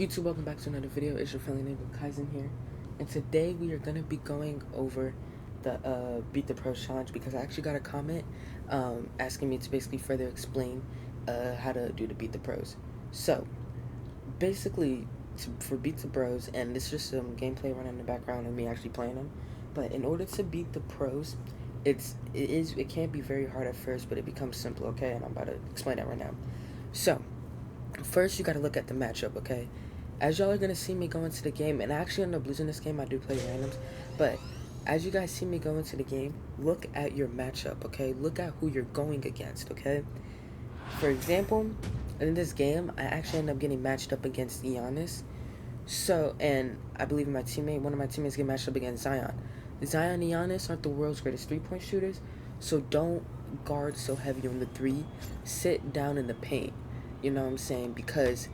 YouTube, welcome back to another video. It's your friendly neighbor Kaizentck here, and today we are gonna be going over the Beat the Pros challenge because I actually got a comment asking me to basically further explain how to do the Beat the Pros. So basically, for Beat the Pros, and this is just some gameplay running in the background of me actually playing them. But in order to beat the pros, it can be very hard at first, but it becomes simple. Okay, and I'm about to explain that right now. So first, you got to look at the matchup. Okay, as y'all are gonna see me go into the game, and I actually end up losing this game. I do play randoms, but as you guys see me go into the game, look at your matchup. Okay, look at who you're going against. Okay, for example, in this game, I actually end up getting matched up against Giannis. So, and I believe one of my teammates get matched up against Zion. Zion and Giannis aren't the world's greatest three-point shooters, so don't guard so heavy on the three. Sit down in the paint. You know what I'm saying? Because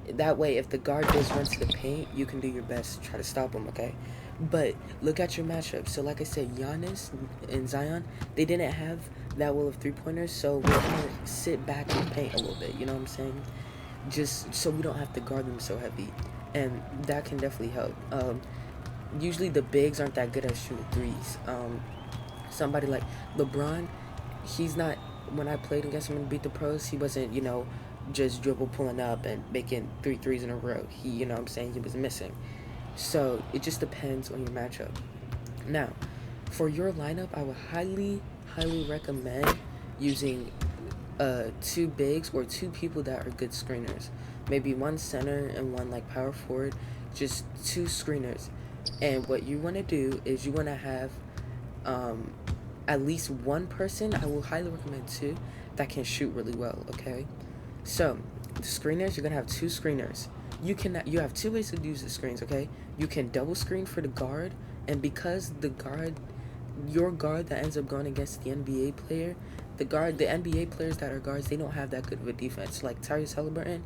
that way, if the guard does run to the paint, you can do your best to try to stop him, okay? But look at your matchup. So like I said, Giannis and Zion, they didn't have that well of three-pointers, so we're going to sit back and paint a little bit, you know what I'm saying? Just so we don't have to guard them so heavy. And that can definitely help. Usually the bigs aren't that good at shooting threes. Somebody like LeBron, he's not, when I played against him and beat the pros, he wasn't, just dribble pulling up and making three threes in a row. He, you know what I'm saying, he was missing. So it just depends on your matchup. Now, for your lineup, I would highly recommend using two bigs or two people that are good screeners. Maybe one center and one like power forward, just two screeners. And what you want to do is you want to have at least one person, I will highly recommend two, that can shoot really well, okay? So, the screeners, you're going to have two screeners. You have two ways to use the screens, okay? You can double screen for the guard, and because your guard that ends up going against the NBA player, the NBA players that are guards, they don't have that good of a defense. Like Tyrese Halliburton,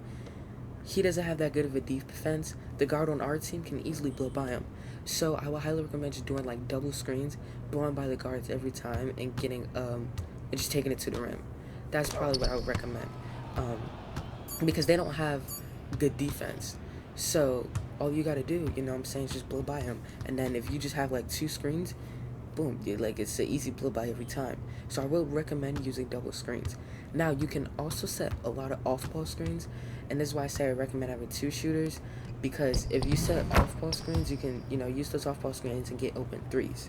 he doesn't have that good of a defense. The guard on our team can easily blow by him. So I would highly recommend just doing like double screens, blowing by the guards every time, and getting and just taking it to the rim. That's probably what I would recommend, because they don't have good defense. So all you gotta do, you know what I'm saying, is just blow by him. And then if you just have like two screens, boom, like it's an easy blow by every time. So I will recommend using double screens. Now you can also set a lot of off-ball screens, and this is why I say I recommend having two shooters, because if you set off-ball screens, you can use those off-ball screens and get open threes.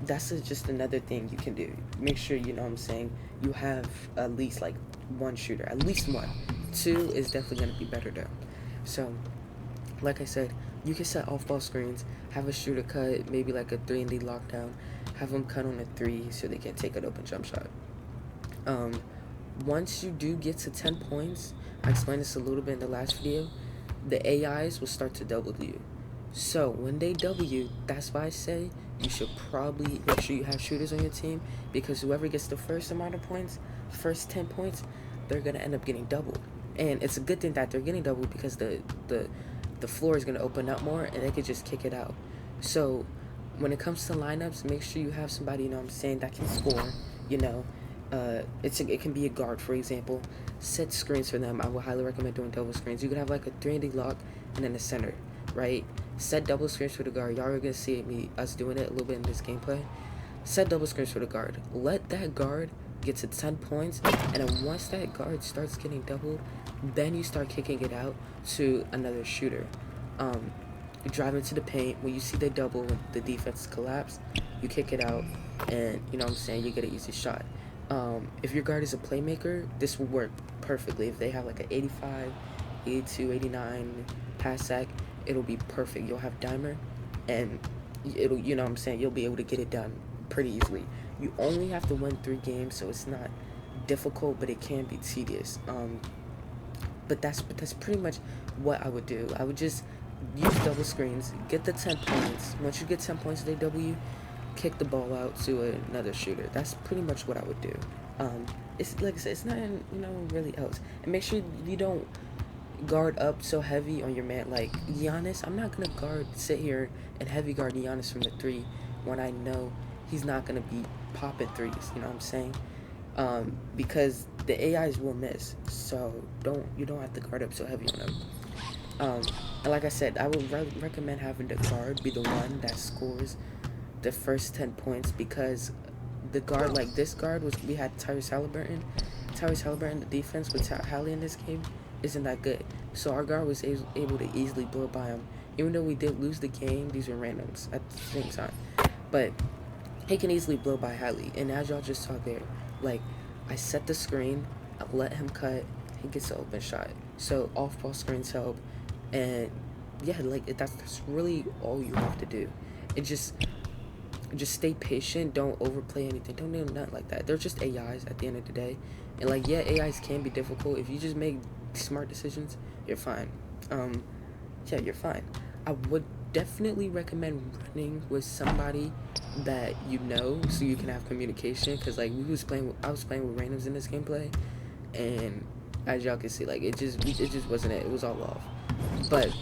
That's just another thing you can do. Make sure, you know what I'm saying, you have at least like one shooter, at least one. Two is definitely going to be better though. So like I said, you can set off-ball screens, have a shooter cut, maybe like a 3-and-D lockdown, have them cut on a 3 so they can take an open jump shot. Once you do get to 10 points, I explained this a little bit in the last video, the AIs will start to double you. So when they double you, that's why I say you should probably make sure you have shooters on your team, because whoever gets the first amount of points, first 10 points, they're going to end up getting doubled. And it's a good thing that they're getting doubled, because the floor is going to open up more and they could just kick it out. So when it comes to lineups, make sure you have somebody, you know what I'm saying, that can score. It can be a guard, for example. Set screens for them. I would highly recommend doing double screens. You could have like a 3-and-D lock and then a center, right? Set double screens for the guard. Y'all are going to see us doing it a little bit in this gameplay. Set double screens for the guard. Let that guard get to 10 points, and then once that guard starts getting doubled, then you start kicking it out to another shooter. You drive into the paint. When you see the double, when the defense collapse, you kick it out, and you know what I'm saying, you get an easy shot. If your guard is a playmaker, this will work perfectly. If they have like an 85, 82, 89 pass sack, it'll be perfect. You'll have dimer, and it'll, you know what I'm saying, you'll be able to get it done pretty easily. You only have to win 3 games, so it's not difficult, but it can be tedious. But that's pretty much what I would do. I would just use double screens, get the 10 points. Once you get 10 points, they double you, kick the ball out to another shooter. That's pretty much what I would do. It's like I said, it's not really else. And make sure you don't guard up so heavy on your man. Like Giannis, I'm not gonna sit here and heavy guard Giannis from the 3 when I know he's not gonna be popping threes. You know what I'm saying? Because the AIs will miss. So you don't have to guard up so heavy on them. And like I said, I would recommend having the guard be the one that scores the first 10 points, because the guard, like this guard, was we had Tyrese Halliburton. Tyrese Halliburton, the defense with Hallie in this game isn't that good. So our guard was able to easily blow by him. Even though we did lose the game, these were randoms at the same time. But he can easily blow by Hallie. And as y'all just saw there, like, I set the screen, I let him cut, he gets an open shot. So off-ball screens help. And yeah, like, that's really all you have to do. And just stay patient. Don't overplay anything. Don't do nothing like that. They're just AIs at the end of the day. And like, yeah, AIs can be difficult. If you just make smart decisions, you're fine. Yeah, you're fine. I would definitely recommend running with somebody that you know, so you can have communication. Because like, I was playing with randoms in this gameplay, and as y'all can see, like, it just wasn't it. It was all off. But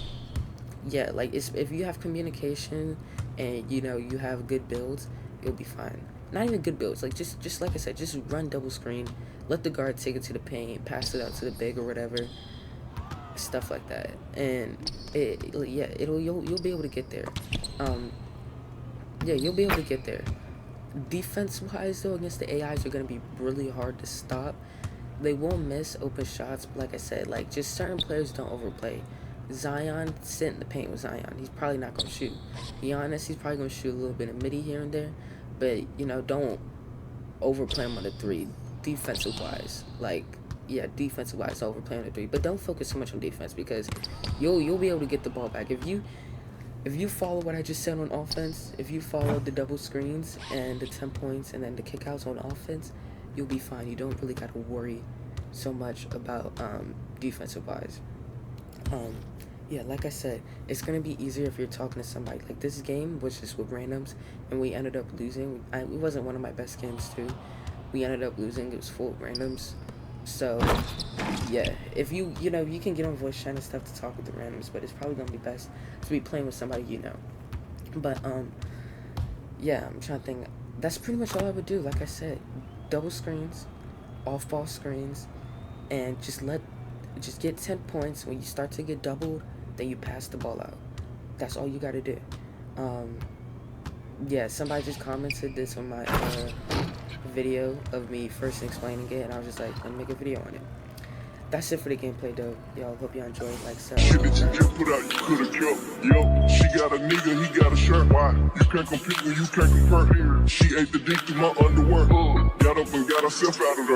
yeah, like, if you have communication and you know you have good builds, it'll be fine. Not even good builds, like just like I said, just run double screen, let the guard take it to the paint, pass it out to the big or whatever, stuff like that, and you'll be able to get there. Yeah, you'll be able to get there. Defense wise though, against the AIs are gonna be really hard to stop. They won't miss open shots, but like I said, like, just certain players don't overplay. Zion, sit in the paint with Zion. He's probably not going to shoot. Giannis, he's probably going to shoot a little bit of midi here and there. But, you know, don't overplay him on the three. Defensive-wise. Like, yeah, defensive-wise, overplay on the three. But don't focus so much on defense, because you'll be able to get the ball back. If you follow what I just said on offense, if you follow the double screens and the 10 points and then the kickouts on offense, you'll be fine. You don't really got to worry so much about defensive-wise. Yeah, like I said, it's going to be easier if you're talking to somebody. Like, this game was just with randoms, and we ended up losing. It wasn't one of my best games, too. We ended up losing. It was full of randoms. So, yeah, if you know, you can get on voice chat and stuff to talk with the randoms, but it's probably going to be best to be playing with somebody you know. But, yeah, I'm trying to think. That's pretty much all I would do. Like I said, double screens, off-ball screens, and just get 10 points. When you start to get doubled, then you pass the ball out. That's all you gotta do. Yeah, somebody just commented this on my video of me first explaining it, and I was just like, let me make a video on it. That's it for the gameplay, though. Y'all, hope y'all enjoyed. Like, so. Shit that you just put out, you coulda kept. Yo, she got a nigga, he got a shirt. Why? You can't compete when you can't compare. She ate the dick through my underwear. Got up and got herself out of there.